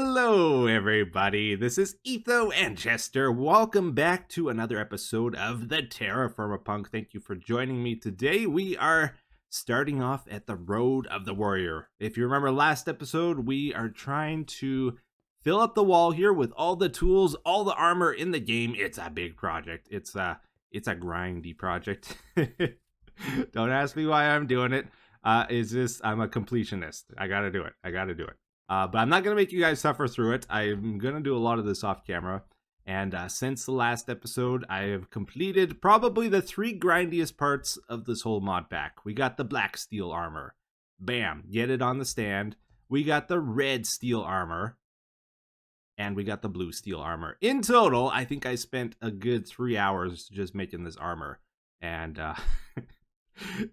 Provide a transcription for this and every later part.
Hello, everybody. This is Etho and Chester. Welcome back to another episode of the TerraFirmaPunk. Thank you for joining me today. We are starting off at the Road of the Warrior. If you remember last episode, we are trying to fill up the wall here with all the tools, all the armor in the game. It's a big project. It's a grindy project. Don't ask me why I'm doing it. It's just I'm a completionist. I gotta do it. But I'm not going to make you guys suffer through it. I'm going to do a lot of this off camera. And since the last episode, I have completed probably the 3 grindiest parts of this whole mod pack. We got the black steel armor. Bam, get it on the stand. We got the red steel armor. And we got the blue steel armor. In total, I think I spent a good 3 hours just making this armor. And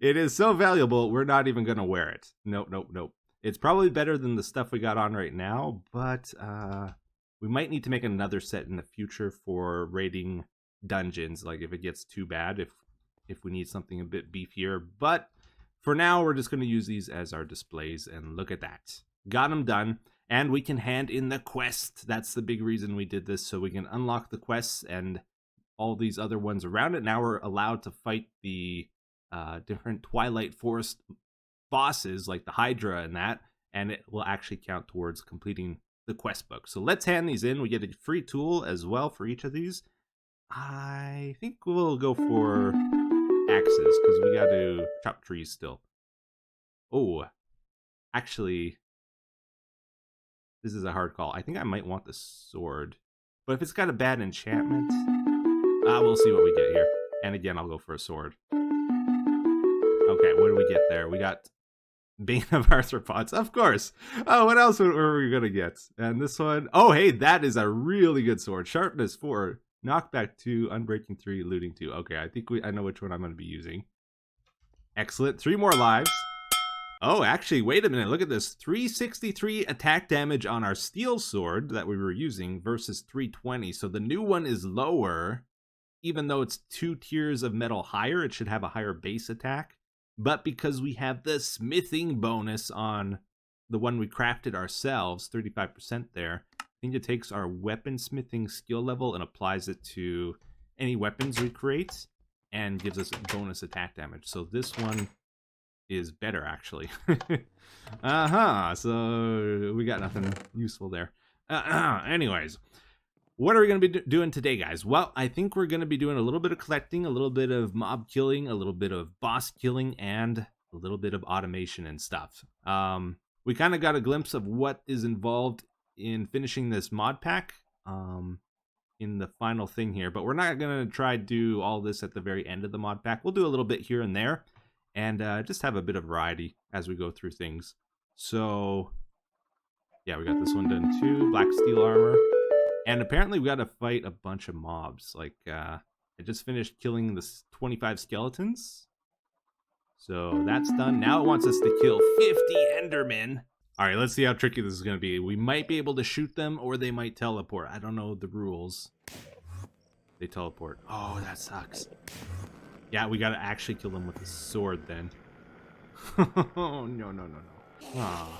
it is so valuable, we're not even going to wear it. Nope. It's probably better than the stuff we got on right now, but we might need to make another set in the future for raiding dungeons, like if it gets too bad, if we need something a bit beefier. But for now, we're just going to use these as our displays, and look at that. Got them done, and we can hand in the quest. That's the big reason we did this, so we can unlock the quests and all these other ones around it. Now we're allowed to fight the different Twilight Forest bosses like the Hydra and it will actually count towards completing the quest book. So let's hand these in. We get a free tool as well for each of these. I think we'll go for axes because we got to chop trees still. Oh, actually, this is a hard call. I think I might want the sword, but if it's got a bad enchantment, we'll see what we get here. And again, I'll go for a sword. Okay, what do we get there? We got Bane of Arthropods, of course. Oh, what else were we gonna get? And this one, oh, hey, that is a really good sword. Sharpness 4, knockback 2, unbreaking 3, looting 2. Okay, I think I know which one I'm gonna be using. Excellent, 3 more lives. Oh, actually, wait a minute, look at this. 363 attack damage on our steel sword that we were using versus 320. So the new one is lower. Even though it's 2 tiers of metal higher, it should have a higher base attack. But because we have the smithing bonus on the one we crafted ourselves, 35% there, I think it takes our weapon smithing skill level and applies it to any weapons we create and gives us bonus attack damage. So this one is better, actually. So we got nothing useful there. Anyways. What are we going to be doing today, guys? Well, I think we're going to be doing a little bit of collecting, a little bit of mob killing, a little bit of boss killing, and a little bit of automation and stuff. We kind of got a glimpse of what is involved in finishing this mod pack in the final thing here, but we're not going to try to do all this at the very end of the mod pack. We'll do a little bit here and there, and just have a bit of variety as we go through things. So, yeah, we got this one done too, black steel armor. And apparently we got to fight a bunch of mobs. Like, I just finished killing the 25 skeletons. So that's done. Now it wants us to kill 50 Endermen. All right, let's see how tricky this is going to be. We might be able to shoot them or they might teleport. I don't know the rules. They teleport. Oh, that sucks. Yeah, we got to actually kill them with the sword then. Oh, no. Oh,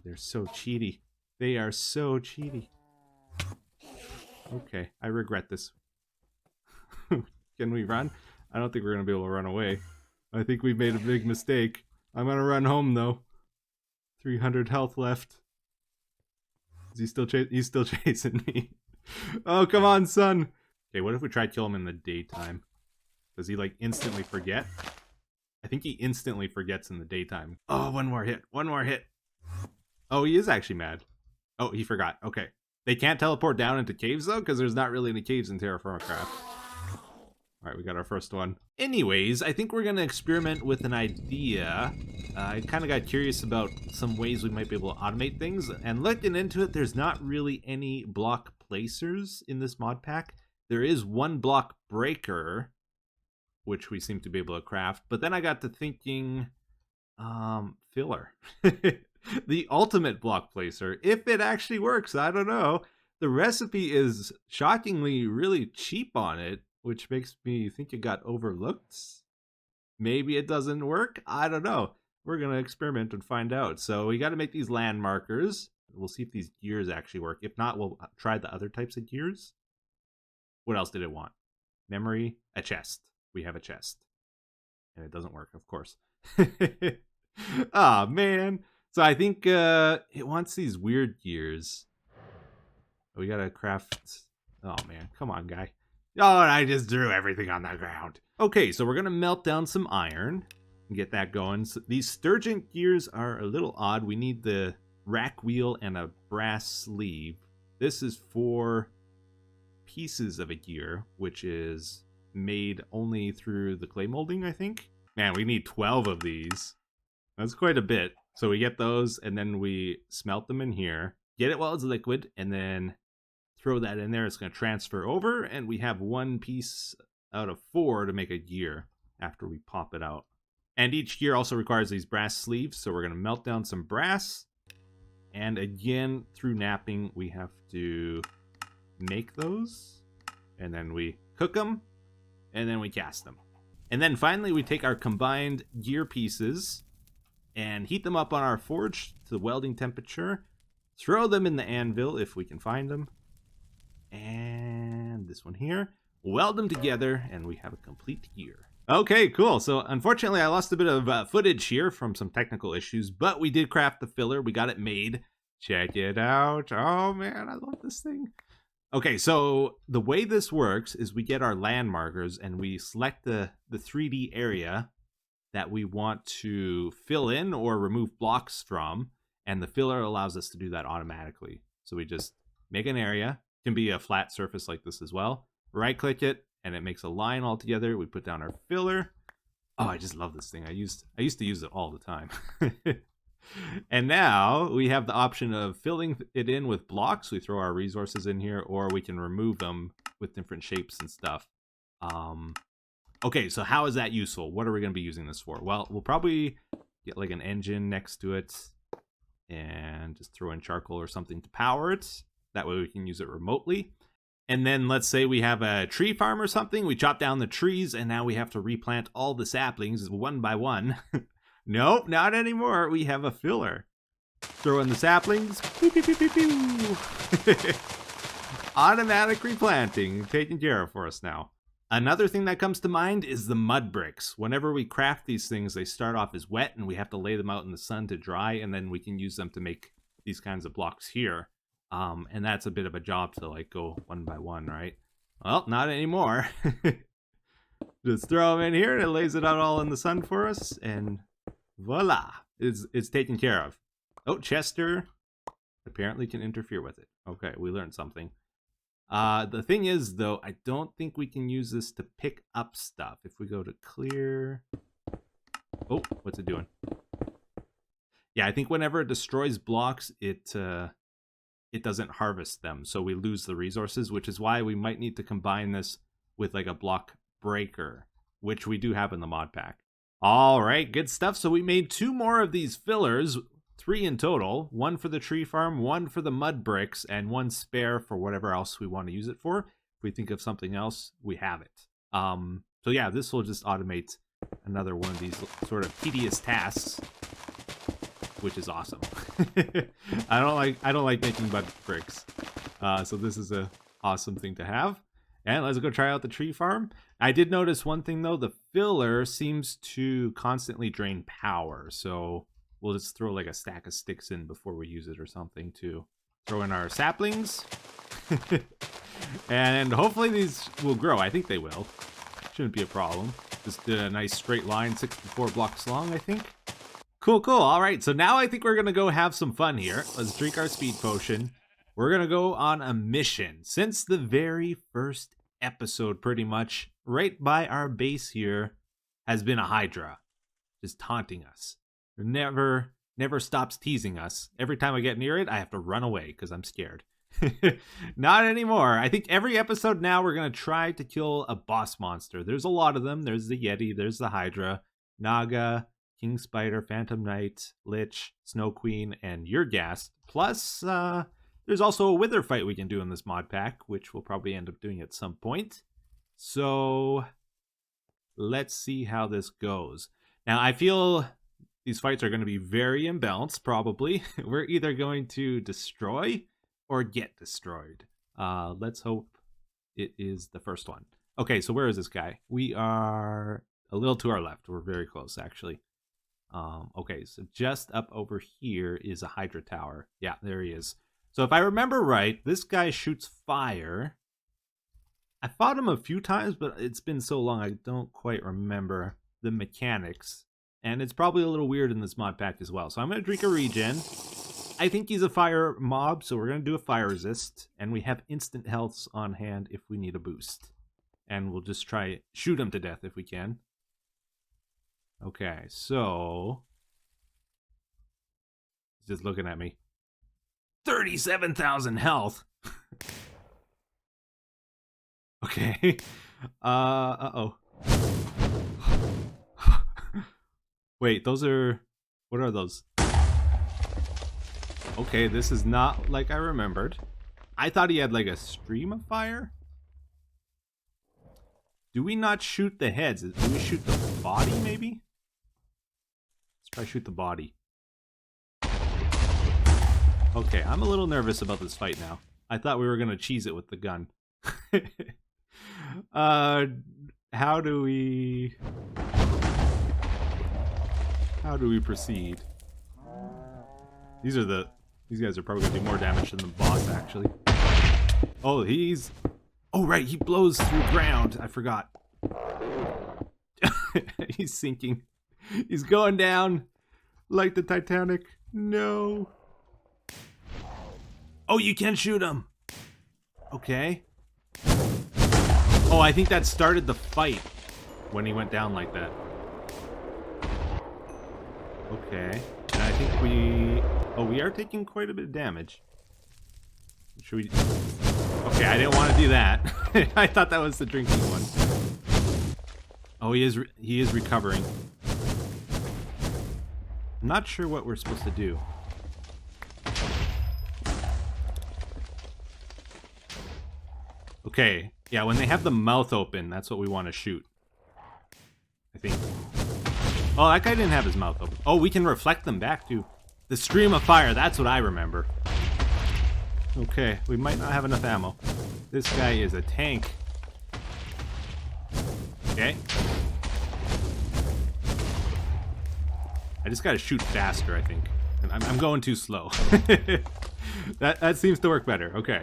they're so cheaty. They are so cheaty. Okay, I regret this. Can we run? I don't think we're going to be able to run away. I think we made a big mistake. I'm going to run home, though. 300 health left. Is he still he's still chasing me. Oh, come on, son. Okay, what if we try to kill him in the daytime? Does he, like, instantly forget? I think he instantly forgets in the daytime. Oh, one more hit. Oh, he is actually mad. Oh, he forgot. Okay. They can't teleport down into caves, though, because there's not really any caves in TerraFirmaCraft. Alright, we got our first one. Anyways, I think we're going to experiment with an idea. I kind of got curious about some ways we might be able to automate things, and looking into it, there's not really any block placers in this mod pack. There is one block breaker, which we seem to be able to craft, but then I got to thinking, filler. The ultimate block placer, if it actually works, I don't know. The recipe is shockingly really cheap on it, which makes me think it got overlooked. Maybe it doesn't work, I don't know. we're going to experiment and find out. So we got to make these land markers. We'll see if these gears actually work. If not, we'll try the other types of gears. What else did it want? Memory, a chest. We have a chest. And it doesn't work, of course. Oh, man. So I think it wants these weird gears. We got to craft... Oh, man. Come on, guy. Oh, and I just threw everything on the ground. Okay, so we're going to melt down some iron and get that going. So these sturgeon gears are a little odd. We need the rack wheel and a brass sleeve. This is 4 pieces of a gear, which is made only through the clay molding, I think. Man, we need 12 of these. That's quite a bit. So we get those, and then we smelt them in here. Get it while it's liquid, and then throw that in there. It's going to transfer over, and we have 1 piece out of 4 to make a gear after we pop it out. And each gear also requires these brass sleeves, so we're going to melt down some brass. And again, through knapping, we have to make those, and then we cook them, and then we cast them. And then finally, we take our combined gear pieces and heat them up on our forge to welding temperature. Throw them in the anvil if we can find them. And this one here. Weld them together, and we have a complete gear. Okay, cool. So unfortunately, I lost a bit of footage here from some technical issues, but we did craft the filler. We got it made. Check it out. Oh, man, I love this thing. Okay, so the way this works is we get our land markers, and we select the 3D area that we want to fill in or remove blocks from, and the filler allows us to do that automatically. So we just make an area. It can be a flat surface like this as well. Right-click it, and it makes a line all together. We put down our filler. Oh, I just love this thing. I used to use it all the time. And now we have the option of filling it in with blocks. We throw our resources in here, or we can remove them with different shapes and stuff. Okay, so how is that useful? What are we going to be using this for? Well, we'll probably get like an engine next to it and just throw in charcoal or something to power it. That way we can use it remotely. And then let's say we have a tree farm or something. We chop down the trees, and now we have to replant all the saplings one by one. Nope, not anymore. We have a filler. Throw in the saplings. Pew, pew, pew, pew, pew. Automatic replanting taken care of for us now. Another thing that comes to mind is the mud bricks. Whenever we craft these things, they start off as wet, and we have to lay them out in the sun to dry, and then we can use them to make these kinds of blocks here. And that's a bit of a job to like go one by one, right? Well, not anymore. Just throw them in here, and it lays it out all in the sun for us, and voila, it's taken care of. Oh, Chester apparently can interfere with it. Okay, we learned something. The thing is, though, I don't think we can use this to pick up stuff. If we go to clear... Oh, what's it doing? Yeah, I think whenever it destroys blocks, it doesn't harvest them, so we lose the resources, which is why we might need to combine this with like a block breaker, which we do have in the mod pack. All right, good stuff. So we made 2 more of these fillers, 3 in total, 1 for the tree farm, 1 for the mud bricks, and 1 spare for whatever else we want to use it for. If we think of something else, we have it. So yeah, this will just automate another one of these sort of tedious tasks, which is awesome. I don't like making mud bricks. So this is a awesome thing to have. And let's go try out the tree farm. I did notice one thing though, the filler seems to constantly drain power. So we'll just throw like a stack of sticks in before we use it or something to throw in our saplings. And hopefully these will grow. I think they will. Shouldn't be a problem. Just did a nice straight line, 64 blocks long, I think. Cool, cool. All right, so now I think we're going to go have some fun here. Let's drink our speed potion. We're going to go on a mission. Since the very first episode, pretty much, right by our base here has been a Hydra. Just taunting us. Never stops teasing us. Every time I get near it, I have to run away because I'm scared. Not anymore. I think every episode now we're going to try to kill a boss monster. There's a lot of them. There's the Yeti, there's the Hydra, Naga, King Spider, Phantom Knight, Lich, Snow Queen, and Urghast. Plus, there's also a Wither fight we can do in this mod pack, which we'll probably end up doing at some point. So, let's see how this goes. Now, I feel These fights are going to be very imbalanced, probably. We're either going to destroy or get destroyed. Let's hope it is the first one. Okay, so where is this guy? We are a little to our left. We're very close, actually. Okay, so just up over here is a Hydra tower. Yeah, there he is. So if I remember right, this guy shoots fire. I fought him a few times, but it's been so long I don't quite remember the mechanics. And it's probably a little weird in this mod pack as well. So I'm going to drink a regen. I think he's a fire mob, so we're going to do a fire resist. And we have instant healths on hand if we need a boost. And we'll just try shoot him to death if we can. Okay, so he's just looking at me. 37,000 health. Okay. Uh-oh. Wait, those are... What are those? Okay, this is not like I remembered. I thought he had like a stream of fire. Do we not shoot the heads? Do we shoot the body, maybe? Let's try shoot the body. Okay, I'm a little nervous about this fight now. I thought we were going to cheese it with the gun. How do we proceed? These guys are probably going to do more damage than the boss, actually. Oh, oh, right, he blows through ground. I forgot. He's sinking. He's going down like the Titanic. No. Oh, you can shoot him. Okay. Oh, I think that started the fight when he went down like that. Okay. And I think we are taking quite a bit of damage. Should we... Okay, I didn't want to do that. I thought that was the drinking one. Oh, he is recovering. I'm not sure what we're supposed to do. Okay, yeah, when they have the mouth open, that's what we want to shoot. I think. Oh, that guy didn't have his mouth open. Oh, we can reflect them back too. The stream of fire, that's what I remember. Okay, we might not have enough ammo. This guy is a tank. Okay. I just gotta shoot faster, I think. I'm going too slow. That seems to work better. Okay.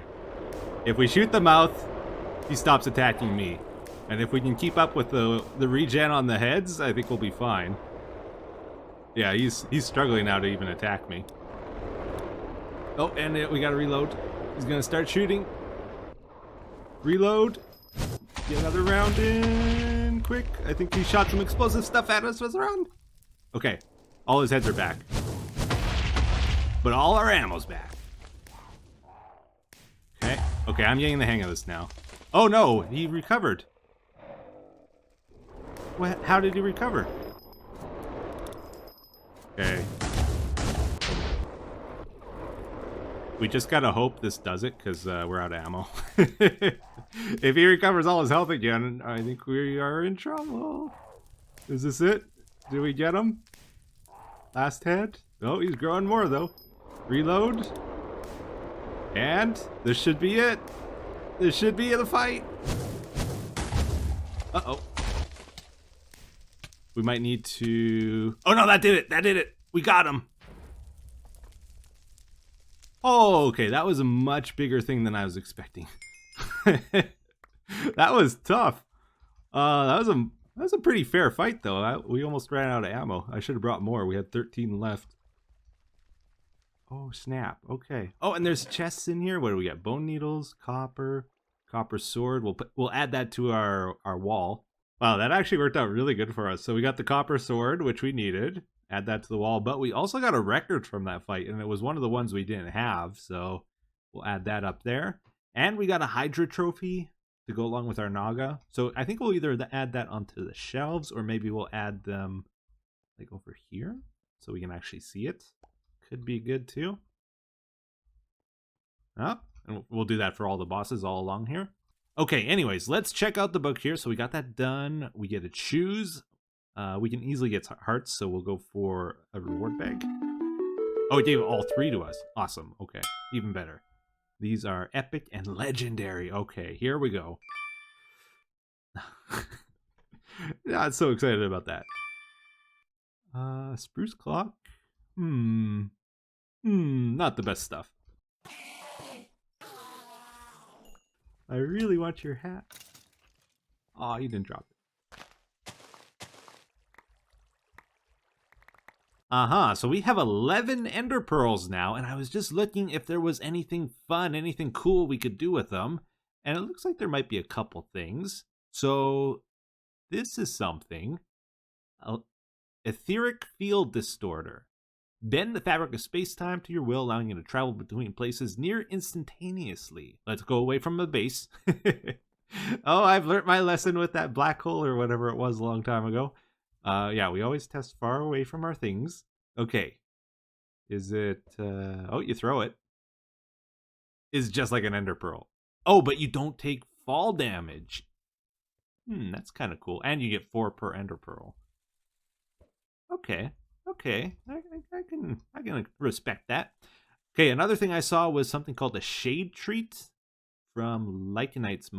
If we shoot the mouth, he stops attacking me. And if we can keep up with the regen on the heads, I think we'll be fine. Yeah, he's struggling now to even attack me. Oh, and we gotta reload. He's gonna start shooting. Reload. Get another round in. Quick. I think he shot some explosive stuff at us. Was around. Okay. All his heads are back. But all our ammo's back. Okay. Okay, I'm getting the hang of this now. Oh no, he recovered. What? How did he recover? Okay. We just gotta hope this does it, because we're out of ammo. If he recovers all his health again, I think we are in trouble. Is this it? Did we get him? Last head? Oh, he's growing more, though. Reload. And this should be it. This should be the fight. Uh-oh. We might need to... Oh, no, that did it. That did it. We got him. Oh, okay. That was a much bigger thing than I was expecting. That was tough. That was a pretty fair fight, though. We almost ran out of ammo. I should have brought more. We had 13 left. Oh, snap. Okay. Oh, and there's chests in here. What do we got? Bone needles, copper sword. We'll add that to our wall. Wow, that actually worked out really good for us. So we got the copper sword, which we needed. Add that to the wall. But we also got a record from that fight, and it was one of the ones we didn't have. So we'll add that up there. And we got a Hydra trophy to go along with our Naga. So I think we'll either add that onto the shelves, or maybe we'll add them like over here so we can actually see it. Could be good too. Oh, and we'll do that for all the bosses all along here. Okay, anyways, let's check out the book here. So we got that done. We get to choose We can easily get hearts, so we'll go for a reward bag. Oh, it gave all 3 to us. Awesome. Okay, even better. These are epic and legendary. Okay, here we go. Yeah, I'm so excited about that. Spruce clock. Not the best stuff. I really want your hat. Aw, you didn't drop it. So we have 11 ender pearls now, and I was just looking if there was anything fun, anything cool we could do with them, and it looks like there might be a couple things. So this is something. Etheric field distorter. Bend the fabric of space-time to your will, allowing you to travel between places near instantaneously. Let's go away from the base. Oh, I've learned my lesson with that black hole or whatever it was a long time ago. Yeah, we always test far away from our things. Okay. Is it... oh, you throw it. It's just like an ender pearl. Oh, but you don't take fall damage. That's kind of cool. And you get 4 per ender pearl. Okay. I can respect that. Okay, another thing I saw was something called a shade treat from Lycanite's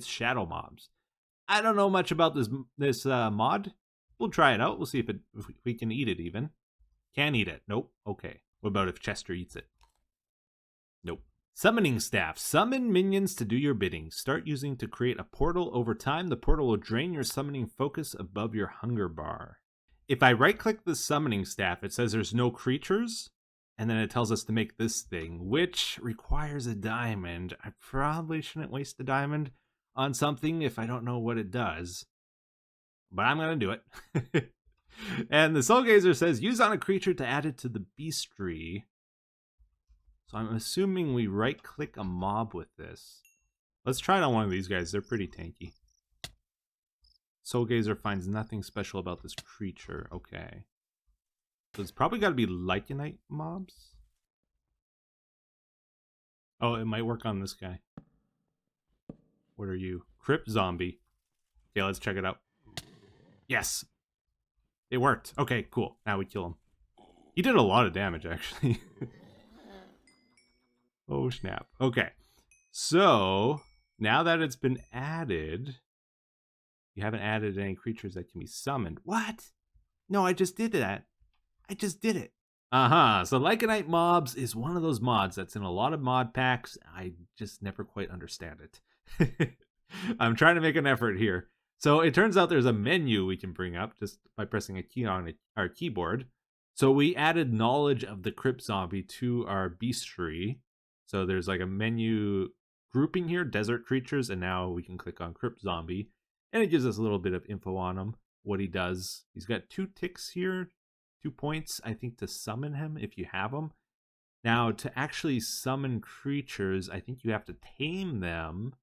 shadow mobs. I don't know much about this mod. We'll try it out. We'll see if we can eat it even. Can eat it. Nope. Okay. What about if Chester eats it? Nope. Summoning staff. Summon minions to do your bidding. Start using to create a portal. Over time, the portal will drain your summoning focus above your hunger bar. If I right-click the summoning staff, it says there's no creatures, and then it tells us to make this thing, which requires a diamond. I probably shouldn't waste a diamond on something if I don't know what it does, but I'm going to do it. And the Soul Gazer says, use on a creature to add it to the beastry. So I'm assuming we right-click a mob with this. Let's try it on one of these guys. They're pretty tanky. Soul Gazer finds nothing special about this creature. Okay. So it's probably got to be Lycanite mobs. Oh, it might work on this guy. What are you? Crypt zombie. Okay, let's check it out. Yes. It worked. Okay, cool. Now we kill him. He did a lot of damage, actually. Oh, snap. Okay. So, now that it's been added... You haven't added any creatures that can be summoned. What? No, I just did that. I just did it. So Lycanite mobs is one of those mods that's in a lot of mod packs. I just never quite understand it. I'm trying to make an effort here. So it turns out there's a menu we can bring up just by pressing a key on our keyboard. So we added knowledge of the crypt zombie to our beastry. So there's like a menu grouping here, desert creatures, and now we can click on crypt zombie. And it gives us a little bit of info on him, what he does. He's got 2 ticks here, 2 points, I think, to summon him if you have him. Now, to actually summon creatures, I think you have to tame them,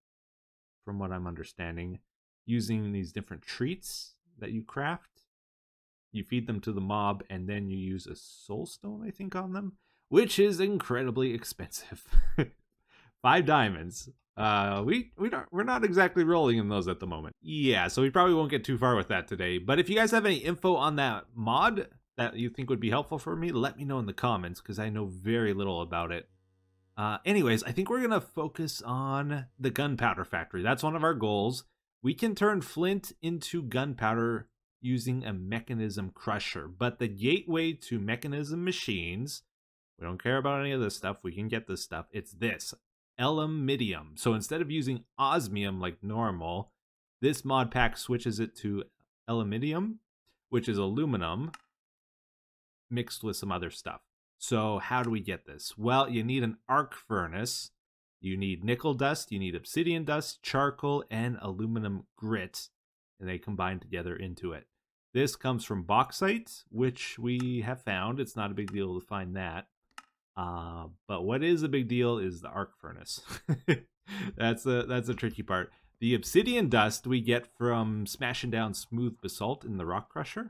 from what I'm understanding, using these different treats that you craft. You feed them to the mob, and then you use a soul stone, I think, on them, which is incredibly expensive. 5 diamonds. We're not exactly rolling in those at the moment. Yeah, so we probably won't get too far with that today. But if you guys have any info on that mod that you think would be helpful for me, let me know in the comments, because I know very little about it. Anyways, I think we're gonna focus on the gunpowder factory. That's one of our goals. We can turn flint into gunpowder using a mechanism crusher, but the gateway to mechanism machines, we don't care about any of this stuff. We can get this stuff. It's this. Aluminium. So instead of using osmium like normal, this mod pack switches it to aluminium, which is aluminum mixed with some other stuff. So how do we get this? Well, you need an arc furnace, you need nickel dust, you need obsidian dust, charcoal, and aluminum grit, and they combine together into it. This comes from bauxite, which we have found. It's not a big deal to find that. But what is a big deal is the arc furnace. That's a tricky part. The obsidian dust we get from smashing down smooth basalt in the rock crusher.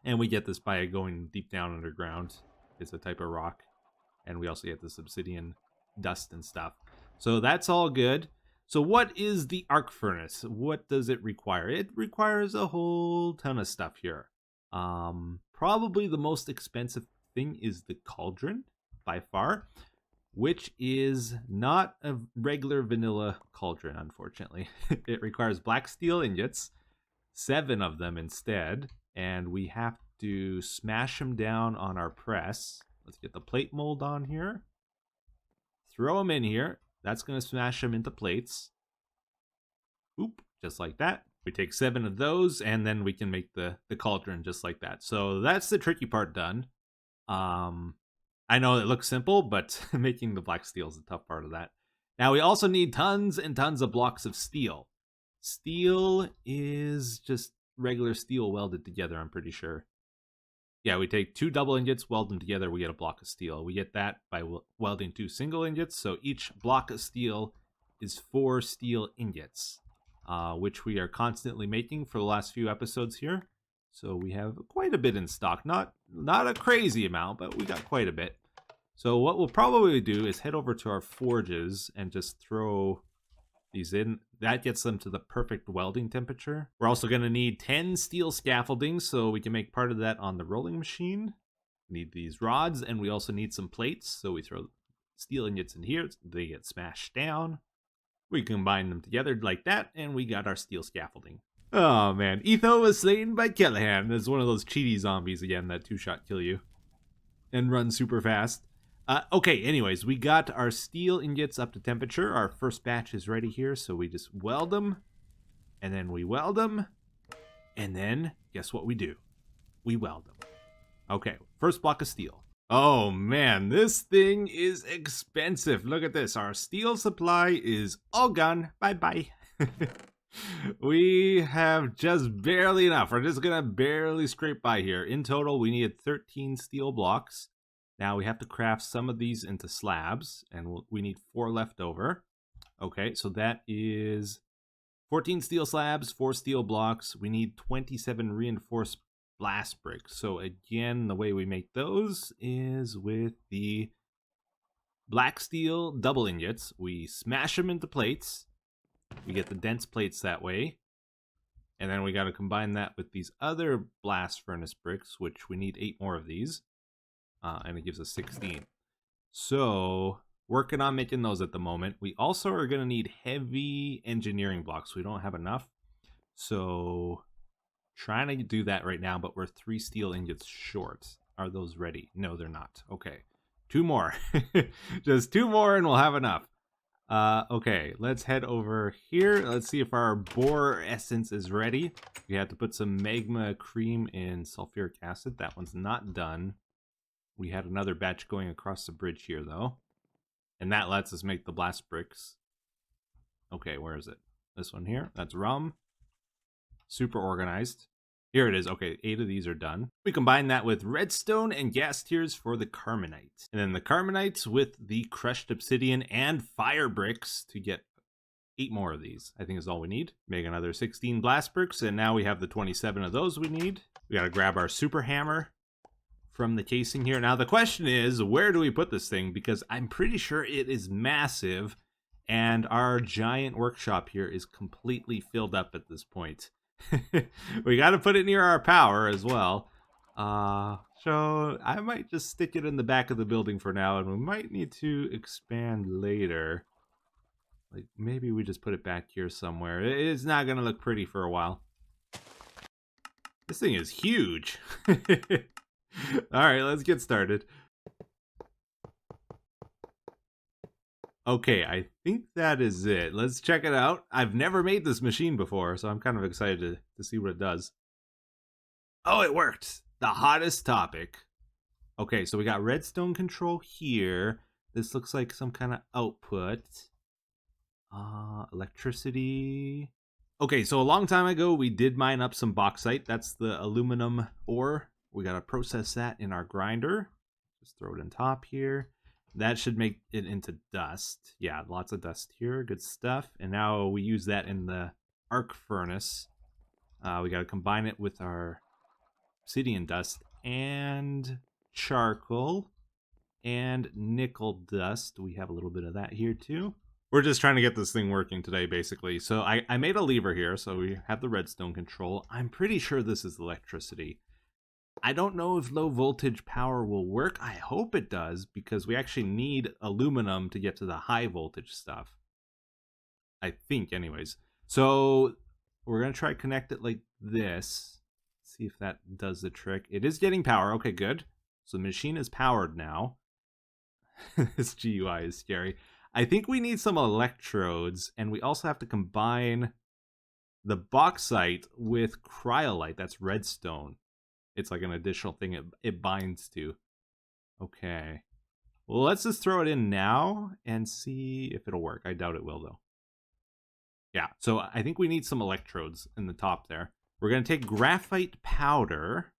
And we get this by going deep down underground. It's a type of rock. And we also get this obsidian dust and stuff. So that's all good. So what is the arc furnace? What does it require? It requires a whole ton of stuff here. Probably the most expensive thing is the cauldron by far, which is not a regular vanilla cauldron, unfortunately. It requires black steel ingots, 7 of them instead, and we have to smash them down on our press. Let's get the plate mold on here. Throw them in here. That's going to smash them into plates. Oop, just like that. We take 7 of those, and then we can make the cauldron just like that. So that's the tricky part done. I know it looks simple, but making the black steel is the tough part of that. Now we also need tons and tons of blocks of steel. Steel is just regular steel welded together, I'm pretty sure. Yeah, we take 2 double ingots, weld them together, we get a block of steel. We get that by welding 2 single ingots, so each block of steel is 4 steel ingots, which we are constantly making for the last few episodes here. So we have quite a bit in stock. Not a crazy amount, but we got quite a bit. So what we'll probably do is head over to our forges and just throw these in. That gets them to the perfect welding temperature. We're also going to need 10 steel scaffolding, so we can make part of that on the rolling machine. We need these rods, and we also need some plates. So we throw steel ingots in here. They get smashed down. We combine them together like that, and we got our steel scaffolding. Oh man, Etho was slain by Callahan. There's one of those cheaty zombies again that 2-shot kill you and run super fast. Okay, anyways, we got our steel ingots up to temperature. Our first batch is ready here, so we just weld them, and then we weld them, and then guess what we do? We weld them. Okay, first block of steel. Oh man, this thing is expensive. Look at this. Our steel supply is all gone. Bye-bye. We have just barely enough. We're just gonna barely scrape by here. In total, we needed 13 steel blocks. Now we have to craft some of these into slabs, and we need 4 left over. Okay, so that is 14 steel slabs, 4 steel blocks. We need 27 reinforced blast bricks. So again, the way we make those is with the black steel double ingots. We smash them into plates. We get the dense plates that way. And then we got to combine that with these other blast furnace bricks, which we need 8 more of these. And it gives us 16. So, working on making those at the moment. We also are going to need heavy engineering blocks. We don't have enough. So, trying to do that right now, but we're 3 steel ingots short. Are those ready? No, they're not. Okay. 2 more. Just 2 more and we'll have enough. Okay, let's head over here. Let's see if our boar essence is ready. We have to put some magma cream in sulfuric acid. That one's not done. We had another batch going across the bridge here, though. And that lets us make the blast bricks. Okay, where is it? This one here. That's rum. Super organized. Here it is. Okay, 8 of these are done. We combine that with redstone and gas tiers for the carbonite. And then the carbonites with the crushed obsidian and fire bricks to get 8 more of these, I think is all we need. Make another 16 blast bricks, and now we have the 27 of those we need. We gotta grab our super hammer from the casing here. Now the question is, where do we put this thing? Because I'm pretty sure it is massive, and our giant workshop here is completely filled up at this point. We got to put it near our power as well. So I might just stick it in the back of the building for now, and we might need to expand later. Like maybe we just put it back here somewhere. It's not gonna look pretty for a while. This thing is huge. Alright, let's get started. Okay, I think that is it. Let's check it out. I've never made this machine before, so I'm kind of excited to see what it does. Oh, it worked! The hottest topic. Okay, so we got redstone control here. This looks like some kind of output. Electricity. Okay, so a long time ago, we did mine up some bauxite. That's the aluminum ore. We gotta process that in our grinder. Just throw it on top here. That should make it into dust. Yeah, lots of dust here. Good stuff. And now we use that in the arc furnace. We got to combine it with our obsidian dust and charcoal and nickel dust. We have a little bit of that here too. We're just trying to get this thing working today, basically. So I made a lever here, so we have the redstone control. I'm pretty sure this is electricity. I don't know if low voltage power will work. I hope it does, because we actually need aluminum to get to the high voltage stuff. I think, anyways. So we're going to try to connect it like this. See if that does the trick. It is getting power. Okay, good. So the machine is powered now. This GUI is scary. I think we need some electrodes, and we also have to combine the bauxite with cryolite. That's redstone. It's like an additional thing it binds to. Okay. Well, let's just throw it in now and see if it'll work. I doubt it will, though. Yeah, so I think we need some electrodes in the top there. We're going to take graphite powder.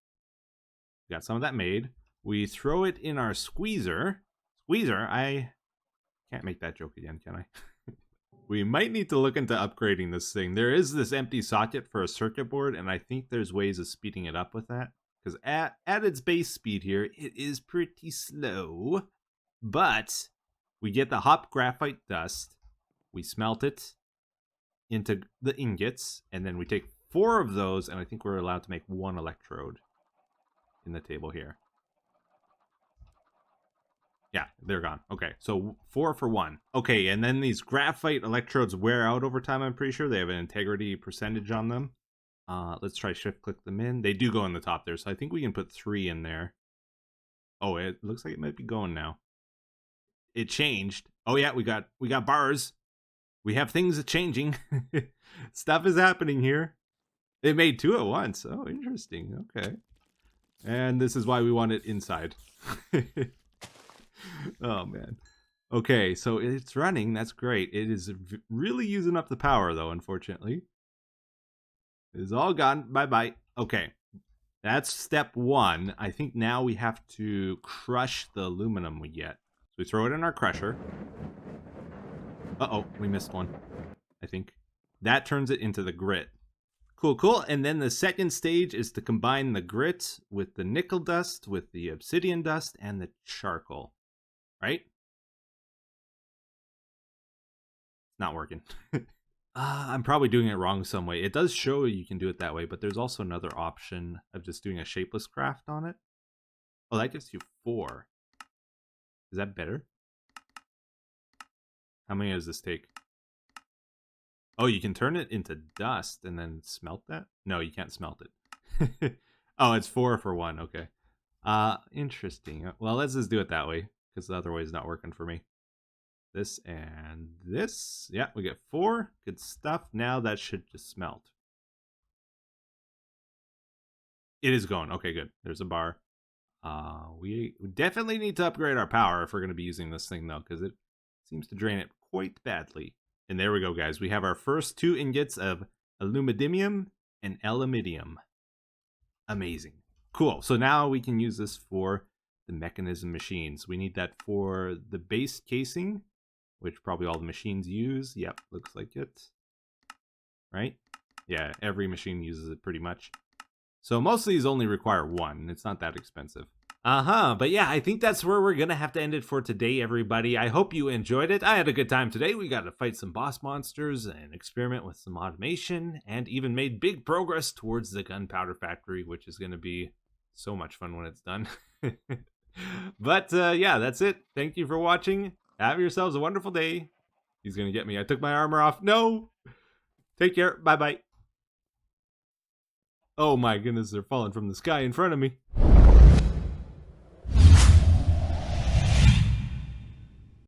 We got some of that made. We throw it in our squeezer. I can't make that joke again, can I? We might need to look into upgrading this thing. There is this empty socket for a circuit board, and I think there's ways of speeding it up with that. Because at its base speed here, it is pretty slow. But we get the hop graphite dust. We smelt it into the ingots, and then we take 4 of those, and I think we're allowed to make 1 electrode in the table here. Yeah, they're gone. Okay, so 4 for 1. Okay, and then these graphite electrodes wear out over time, I'm pretty sure. They have an integrity percentage on them. Let's try shift-click them in. They do go in the top there, so I think we can put 3 in there. Oh, it looks like it might be going now. It changed. Oh yeah, we got bars. We have things changing. Stuff is happening here. It made 2 at once. Oh, interesting. Okay. And this is why we want it inside. Oh, man. Okay, so it's running. That's great. It is really using up the power, though, unfortunately. It is all gone. Bye-bye. Okay. That's step 1. I think now we have to crush the aluminum we get. So we throw it in our crusher. Uh-oh, we missed one, I think. That turns it into the grit. Cool, cool. And then the second stage is to combine the grit with the nickel dust, with the obsidian dust, and the charcoal. Right? It's not working. I'm probably doing it wrong some way. It does show you can do it that way, but there's also another option of just doing a shapeless craft on it. Oh, that gives you 4. Is that better? How many does this take? Oh, you can turn it into dust and then smelt that? No, you can't smelt it. Oh, it's 4 for 1. Okay. Interesting. Well, let's just do it that way, because the other way is not working for me. This and this. Yeah, we get 4. Good stuff. Now that should just smelt. It is going. Okay, good. There's a bar. We definitely need to upgrade our power if we're going to be using this thing, though, because it seems to drain it quite badly. And there we go, guys. We have our first 2 ingots of aluminium and aluminium. Amazing. Cool. So now we can use this for the mechanism machines. We need that for the base casing, which probably all the machines use. Yep, looks like it. Right? Yeah, every machine uses it pretty much. So most of these only require 1. It's not that expensive. But yeah, I think that's where we're gonna have to end it for today, everybody. I hope you enjoyed it. I had a good time today. We got to fight some boss monsters and experiment with some automation, and even made big progress towards the gunpowder factory, which is gonna be so much fun when it's done. But yeah, that's it. Thank you for watching. Have yourselves a wonderful day. He's gonna get me. I took my armor off. No! Take care. Bye-bye. Oh my goodness, they're falling from the sky in front of me.